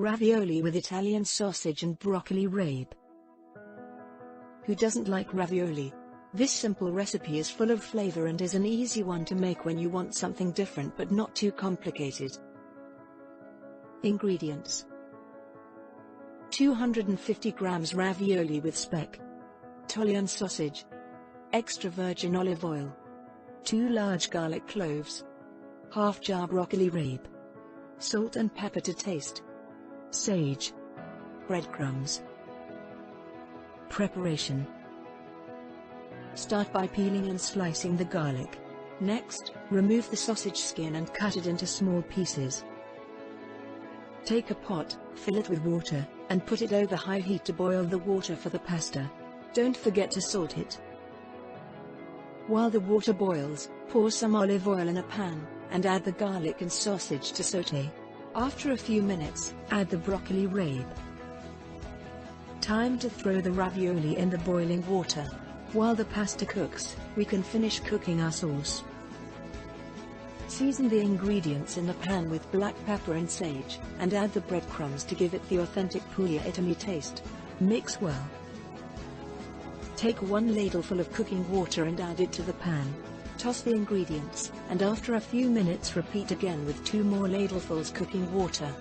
Ravioli with Italian sausage and broccoli rabe. Who doesn't like ravioli? This simple recipe is full of flavor and is an easy one to make when you want something different but not too complicated. Ingredients: 250 grams ravioli with speck, Italian sausage, extra virgin olive oil, 2 large garlic cloves, half jar broccoli rabe, salt and pepper to taste, sage, breadcrumbs. Preparation: start by peeling and slicing the garlic. Next, remove the sausage skin and cut it into small pieces. Take a pot, fill it with water, and put it over high heat to boil the water for the pasta. Don't forget to salt it. While the water boils, pour some olive oil in a pan, and add the garlic and sausage to sauté. After a few minutes, add the broccoli rabe. Time to throw the ravioli in the boiling water. While the pasta cooks, we can finish cooking our sauce. Season the ingredients in the pan with black pepper and sage, and add the breadcrumbs to give it the authentic Puglia Italy taste. Mix well. Take 1 ladleful of cooking water and add it to the pan. Toss the ingredients, and after a few minutes repeat again with 2 more ladlefuls cooking water.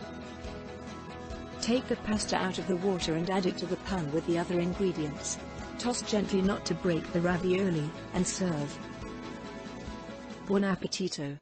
Take the pasta out of the water and add it to the pan with the other ingredients. Toss gently not to break the ravioli, and serve. Buon Appetito!